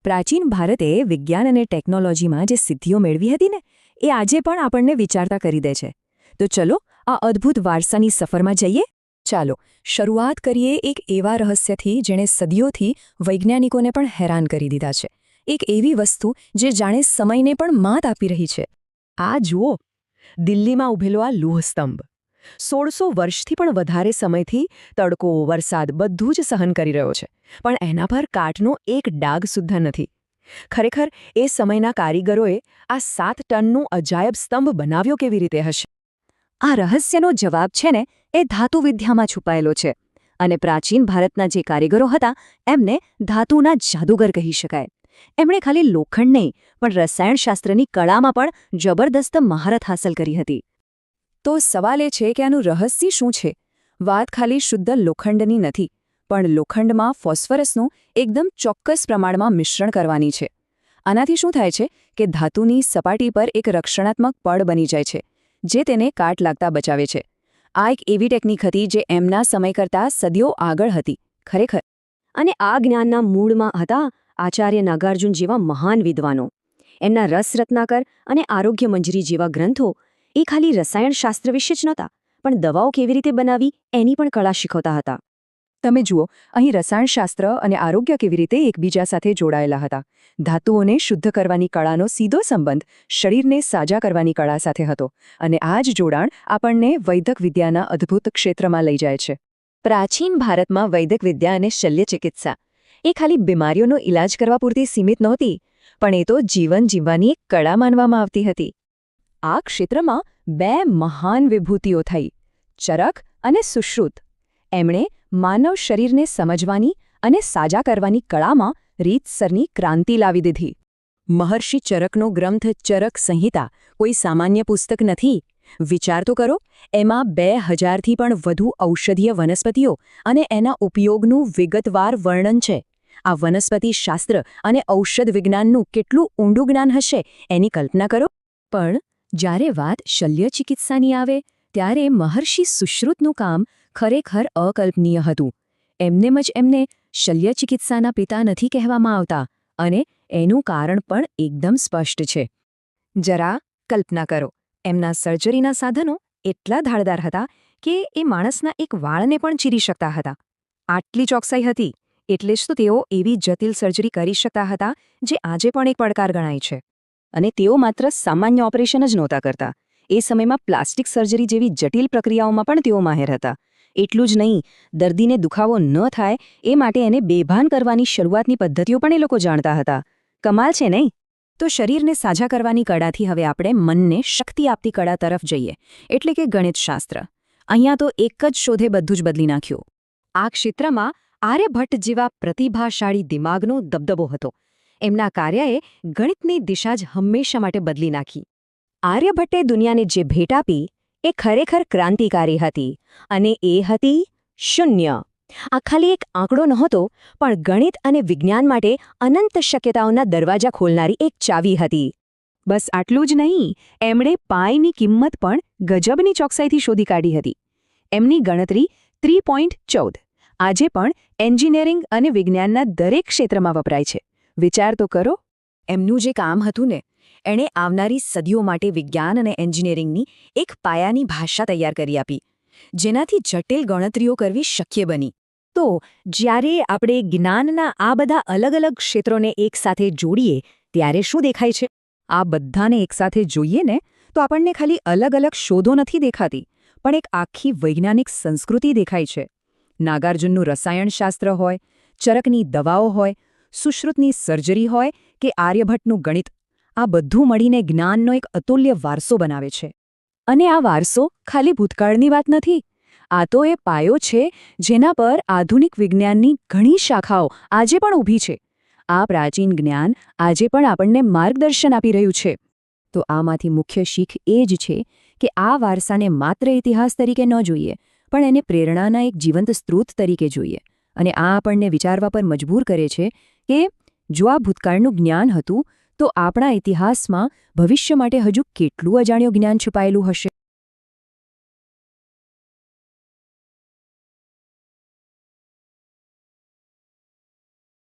પ્રાચીન ભારતે વિજ્ઞાન અને ટેકનોલોજીમાં જે સિદ્ધિઓ મેળવી હતી ને એ આજે પણ આપણને વિચારતા કરી દે છે. તો ચલો આ અદ્ભુત વારસાની સફરમાં જઈએ. ચાલો શરૂઆત કરીએ એક એવા રહસ્યથી જેણે સદીઓથી વૈજ્ઞાનિકોને પણ હેરાન કરી દીધા છે. એક એવી વસ્તુ જે જાણે સમયને પણ માત આપી રહી છે. આ જુઓ, દિલ્હીમાં ઉભેલો આ લોહસ્તંભ 1600 વર્ષથી પણ વધારે સમયથી તડકો વરસાદ બધું જ સહન કરી રહ્યો છે, પણ એના પર કાટનો એક ડાઘ સુદ્ધા નથી. ખરેખર એ સમયના કારીગરોએ આ 7 ટનનું અજાયબ સ્તંભ બનાવ્યો કેવી રીતે હશે? આ રહસ્યનો જવાબ છે ને એ ધાતુવિદ્યામાં છુપાયેલો છે. અને પ્રાચીન ભારતના જે કારીગરો હતા એમને ધાતુના જાદુગર કહી શકાય. એમણે ખાલી લોખંડ નહીં પણ રસાયણશાસ્ત્રની કળામાં પણ જબરદસ્ત મહારત હાંસલ કરી હતી. તો સવાલ એ છે કે આનું રહસ્ય શું છે? વાત ખાલી શુદ્ધ લોખંડની નથી, પણ લોખંડમાં ફોસ્ફરસનું એકદમ ચોક્કસ પ્રમાણમાં મિશ્રણ કરવાની છે. આનાથી શું થાય છે કે ધાતુની સપાટી પર એક રક્ષણાત્મક પડ બની જાય છે, જે તેને કાટ લાગતા બચાવે છે. આ એક એવી ટેકનિક હતી જે એમના સમય કરતાં સદીઓ આગળ હતી, ખરેખર. અને આ જ્ઞાનના મૂળમાં હતા આચાર્ય નાગાર્જુન જેવા મહાન વિદ્વાનો. એમના રસ રત્નાકર અને આરોગ્ય મંજરી જેવા ગ્રંથો એ ખાલી રસાયણશાસ્ત્ર વિશે જ નહોતા, પણ દવાઓ કેવી રીતે બનાવી એની પણ કળા શીખવતા હતા. તમે જુઓ, અહીં રસાયણશાસ્ત્ર અને આરોગ્ય કેવી રીતે એકબીજા સાથે જોડાયેલા હતા. ધાતુઓને શુદ્ધ કરવાની કળાનો સીધો સંબંધ શરીરને સાજા કરવાની કળા સાથે હતો. અને આ જ જોડાણ આપણને વૈદક વિદ્યાના અદ્ભુત ક્ષેત્રમાં લઈ જાય છે. પ્રાચીન ભારતમાં વૈદક વિદ્યા અને શલ્યચિકિત્સા એ ખાલી બીમારીઓનો ઇલાજ કરવા પૂરતી સીમિત નહોતી, પણ એ તો જીવન જીવવાની એક કળા માનવામાં આવતી હતી. આ ક્ષેત્રમાં 2 મહાન વિભૂતિઓ થઈ, ચરક અને સુશ્રુત. એમણે માનવ શરીરને સમજવાની અને સાજા કરવાની કળામાં રીતસરની ક્રાંતિ લાવી દીધી. મહર્ષિ ચરકનો ગ્રંથ ચરક સંહિતા કોઈ સામાન્ય પુસ્તક નથી. વિચાર તો કરો, એમાં 2000થી પણ વધુ ઔષધીય વનસ્પતિઓ અને એના ઉપયોગનું વિગતવાર વર્ણન છે. આ વનસ્પતિ શાસ્ત્ર અને ઔષધ વિજ્ઞાનનું કેટલું ઊંડું જ્ઞાન હશે એની કલ્પના કરો. પણ જ્યારે વાત શલ્યચિકિત્સાની આવે ત્યારે મહર્ષિ સુશ્રુતનું કામ ખરેખર અકલ્પનીય હતું. એમનેમ જ એમને શલ્યચિકિત્સાના પિતા નથી કહેવામાં આવતા, અને એનું કારણ પણ એકદમ સ્પષ્ટ છે. જરા કલ્પના કરો, એમના સર્જરીના સાધનો એટલા ધારદાર હતા કે એ માણસના એક વાળને પણ ચીરી શકતા હતા. આટલી ચોકસાઈ હતી એટલે જ તો તેઓ એવી જટિલ સર્જરી કરી શકતા હતા જે આજે પણ એક પડકાર ગણાય છે. અને તેઓ માત્ર સામાન્ય ઓપરેશન જ નહોતા કરતા. એ સમયમાં પ્લાસ્ટિક સર્જરી જેવી જટિલ પ્રક્રિયાઓમાં પણ તેઓ માહેર હતા. એટલું જ નહીં, દર્દીને દુખાવો ન થાય એ માટે એને બેભાન કરવાની શરૂઆતની પદ્ધતિઓ પણ એ લોકો જાણતા હતા. કમાલ છે નહીં? તો શરીરને સાજા કરવાની કળાથી હવે આપણે મનને શક્તિ આપતી કળા તરફ જઈએ, એટલે કે ગણિતશાસ્ત્ર. અહીંયા તો એક જ શોધે બધું જ બદલી નાખ્યું. આ ક્ષેત્રમાં આર્યભટ્ટ જેવા પ્રતિભાશાળી દિમાગનો દબદબો હતો. એમના કાર્યએ ગણિતની દિશા જ હંમેશા માટે બદલી નાખી. આર્યભટ્ટે દુનિયાને જે ભેટ આપી એ ખરેખર ક્રાંતિકારી હતી, અને એ હતી શૂન્ય. આ ખાલી એક આંકડો નહોતો, પણ ગણિત અને વિજ્ઞાન માટે અનંત શક્યતાઓના દરવાજા ખોલનારી એક ચાવી હતી. બસ આટલું જ નહીં, એમણે પાઈની કિંમત પણ ગજબની ચોકસાઈથી શોધી કાઢી હતી. એમની ગણતરી 3.14 આજે પણ એન્જિનિયરિંગ અને વિજ્ઞાનના દરેક ક્ષેત્રમાં વપરાય છે. વિચાર તો કરો, એમનું જે કામ હતું ને, એણે આવનારી સદીઓ માટે વિજ્ઞાન અને એન્જિનિયરિંગની એક પાયાની ભાષા તૈયાર કરી આપી, જેનાથી જટિલ ગણતરીઓ કરવી શક્ય બની. તો જ્યારે આપણે જ્ઞાનના આ બધા અલગ અલગ ક્ષેત્રોને એકસાથે જોડીએ ત્યારે શું દેખાય છે? આ બધાને એકસાથે જોઈએ ને તો આપણને ખાલી અલગ અલગ શોધો નથી દેખાતી, પણ એક આખી વૈજ્ઞાનિક સંસ્કૃતિ દેખાય છે. નાગાર્જુનનું રસાયણશાસ્ત્ર હોય, ચરકની દવાઓ હોય, સુશ્રુતની સર્જરી હોય કે આર્યભટ્ટનું ગણિત, આ બધું મળીને જ્ઞાનનો એક અતુલ્ય વારસો બનાવે છે. અને આ વારસો ખાલી ભૂતકાળની વાત નથી. આ તો એ પાયો છે જેના પર આધુનિક વિજ્ઞાનની ઘણી શાખાઓ આજે પણ ઊભી છે. આ પ્રાચીન જ્ઞાન આજે પણ આપણને માર્ગદર્શન આપી રહ્યું છે. તો આમાંથી મુખ્ય શીખ એ જ છે કે આ વારસાને માત્ર ઇતિહાસ તરીકે ન જોઈએ, પણ એને પ્રેરણાના એક જીવંત સ્ત્રોત તરીકે જોઈએ. અને આ આપણને વિચારવા પર મજબૂર કરે છે કે જો આ ભૂતકાળનું જ્ઞાન હતું તો આપણા ઇતિહાસમાં ભવિષ્ય માટે હજુ કેટલું અજાણ્યું જ્ઞાન છુપાયેલું હશે.